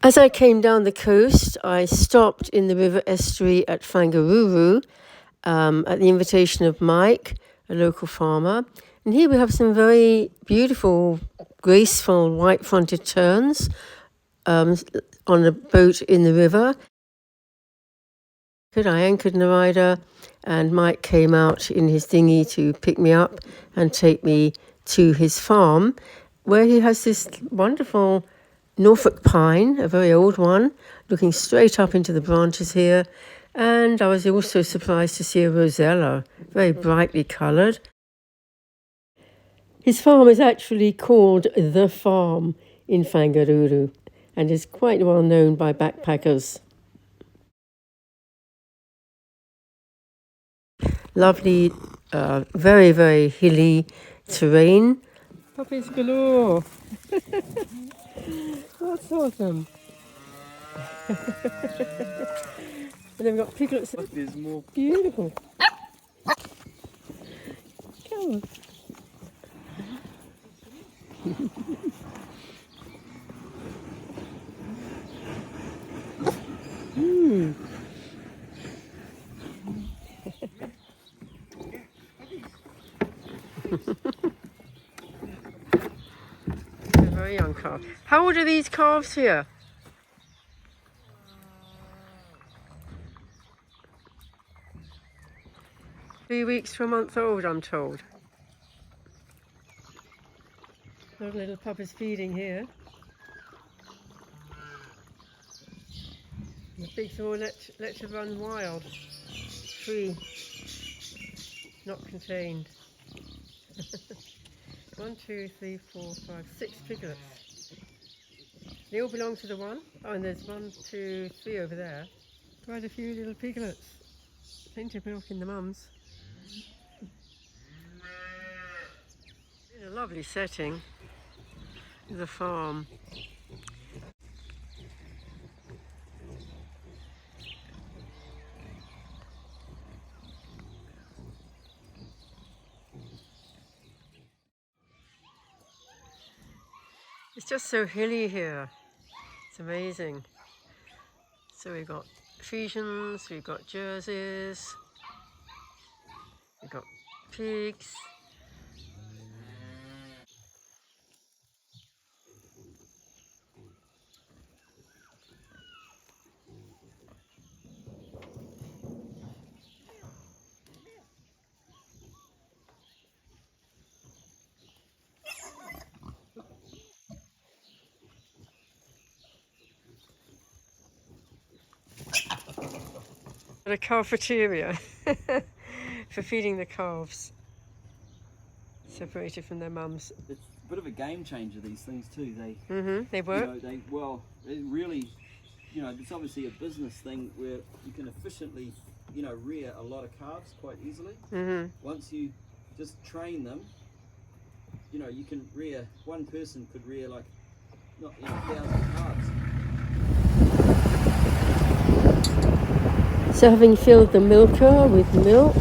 As I came down the coast, I stopped in the river estuary at Whangaruru at the invitation of Mike, a local farmer. And here we have some very beautiful, graceful white-fronted terns on a boat in the river. I anchored in the rider, and Mike came out in his dinghy to pick me up and take me to his farm, where he has this wonderful Norfolk pine, a very old one, looking straight up into the branches here. And I was also surprised to see a rosella, very brightly coloured. His farm is actually called The Farm in Whangaruru and is quite well known by backpackers. Lovely, very, very hilly terrain. Puppies galore. That's awesome. And then we've got piglets. There's more. Beautiful. Come on. They're very young calves. How old are these calves here? Three weeks to a month old, I'm told. Those little puppies feeding here. The pigs are all let to run wild, free, not contained. 1, 2, 3, 4, 5, 6 piglets. They all belong to the one. Oh, and there's 1, 2, 3 over there. Quite a few little piglets. Plenty of milk in the mums. In a lovely setting, the farm. It's just so hilly here. It's amazing. So we've got Frisians, we've got Jerseys, we've got pigs. A cafeteria for feeding the calves, separated from their mums. It's a bit of a game changer, these things too. They work. They really, it's obviously a business thing where you can efficiently, rear a lot of calves quite easily. Once you just train them, you can rear, one person could rear like, 1,000 calves. So having filled the milker with milk,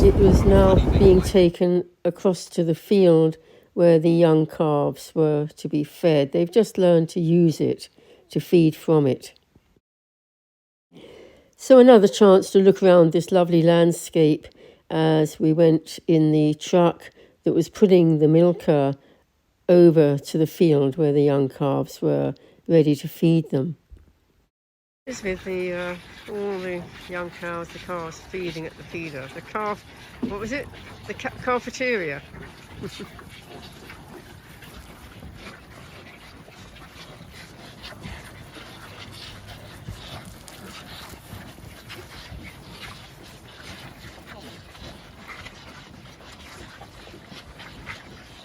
it was now being taken across to the field where the young calves were to be fed. They've just learned to use it, to feed from it. So another chance to look around this lovely landscape as we went in the truck that was putting the milker over to the field where the young calves were ready to feed them. This with the all the young cows, the calves feeding at the feeder. The calf, what was it? The cafeteria.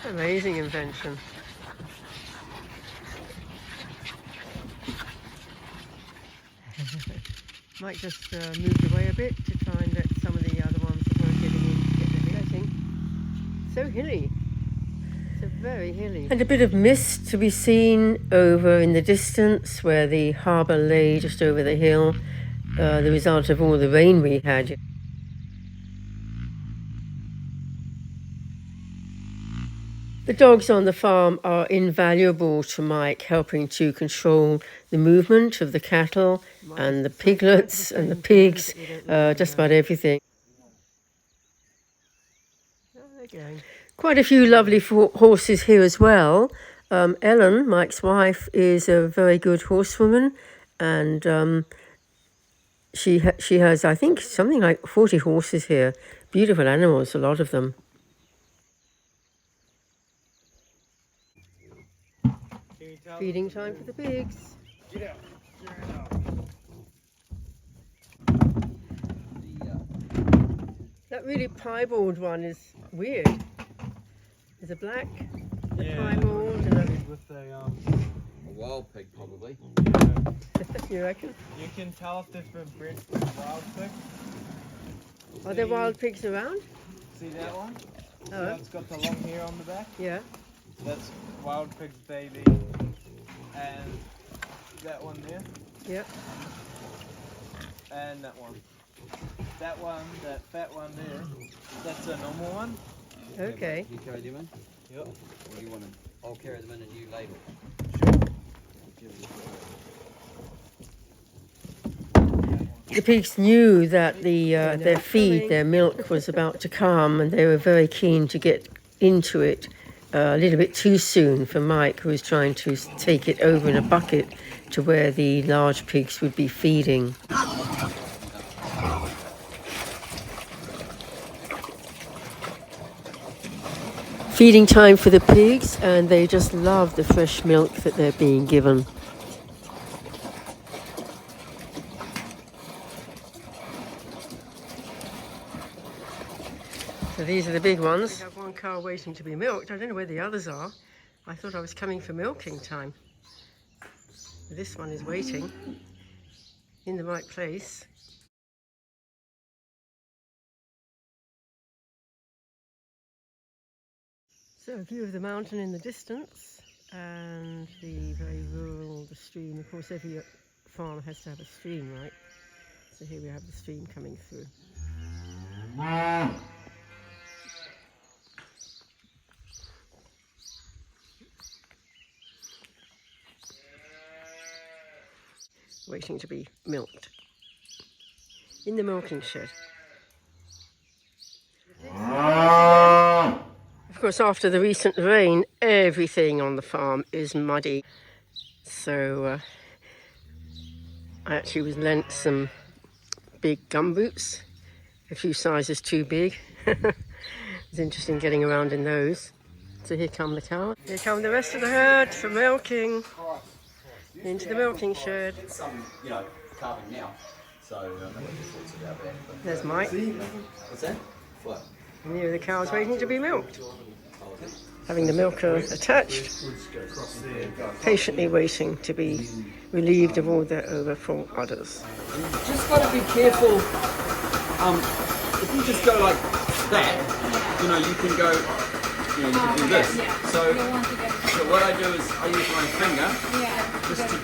Amazing invention. Mike just moved away a bit to try and let some of the other ones that weren't getting in get their letting. So hilly. So very hilly. And a bit of mist to be seen over in the distance where the harbour lay just over the hill, the result of all the rain we had. The dogs on the farm are invaluable to Mike, helping to control the movement of the cattle and the piglets and the pigs, just about everything. Quite a few lovely horses here as well. Ellen, Mike's wife, is a very good horsewoman, and she has, I think, something like 40 horses here. Beautiful animals, a lot of them. Feeding time for the pigs. Get out. That really piebald one is weird. There's a black, a piebald, and with a wild pig, probably. you reckon? You can tell if they've been bred with wild pig. Are there wild pigs around? See that one? Oh. That's got the long hair on the back. Yeah. That's wild pig's baby. And that one there. Yep. And that one. That one, that fat one there, that's a normal one. Okay. You carry them in? Yep. Or do you want them? I'll carry them in and you ladle. The pigs knew that their feed, their milk, was about to come, and they were very keen to get into it a little bit too soon for Mike, who was trying to take it over in a bucket to where the large pigs would be feeding. Feeding time for the pigs, and they just love the fresh milk that they're being given. So these are the big ones. We have one cow waiting to be milked. I don't know where the others are. I thought I was coming for milking time. This one is waiting in the right place. So a view of the mountain in the distance and the very rural, the stream. Of course, every farm has to have a stream, right? So here we have the stream coming through. Waiting to be milked in the milking shed. Of course, after the recent rain, everything on the farm is muddy. So I actually was lent some big gumboots, a few sizes too big. It's interesting getting around in those. So here come the cows. Here come the rest of the herd for milking. Into the milking shed. Some, calving now. So There's Mike. What's that? What? And here are the cows waiting to be milked. Having the milker attached, patiently waiting to be relieved of all their overfull udders. Just got to be careful. If you just go like that, you can go, you can do this. So what I do is I use my finger just to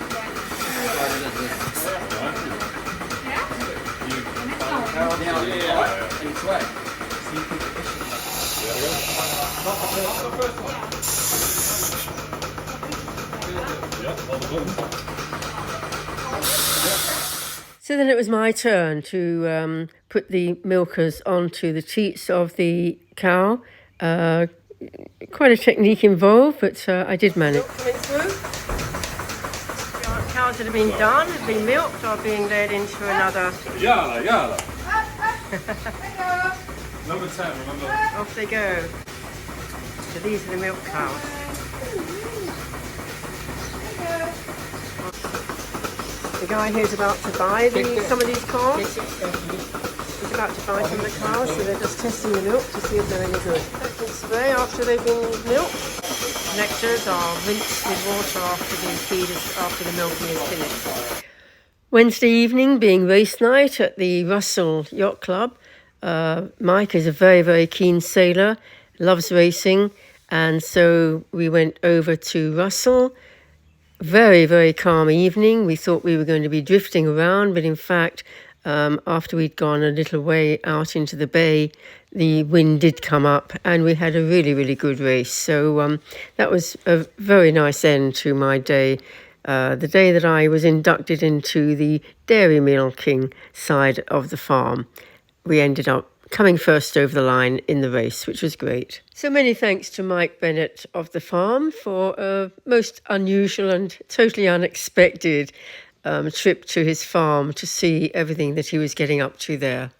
slide it in there. Now, and it's way. So you can So then it was my turn to put the milkers onto the teats of the cow. Quite a technique involved, but I did manage. Coming through. The cows that have been done, have been milked, are being led into another. Yala. Number 10, remember? Off they go. So these are the milk cows. The guy who's about to buy some of these calves. He's about to buy some of the cows, so they're just testing the milk to see if they're any good. Technique spray after they've been milked. Nectars are rinsed with water after the milking is finished. Wednesday evening being race night at the Russell Yacht Club. Mike is a very, very keen sailor, loves racing, and so we went over to Russell. Very, very calm evening. We thought we were going to be drifting around, but in fact, after we'd gone a little way out into the bay, the wind did come up and we had a really, really good race. So that was a very nice end to my day. The day that I was inducted into the dairy milking side of the farm. We ended up coming first over the line in the race, which was great. So many thanks to Mike Bennett of the farm for a most unusual and totally unexpected trip to his farm to see everything that he was getting up to there.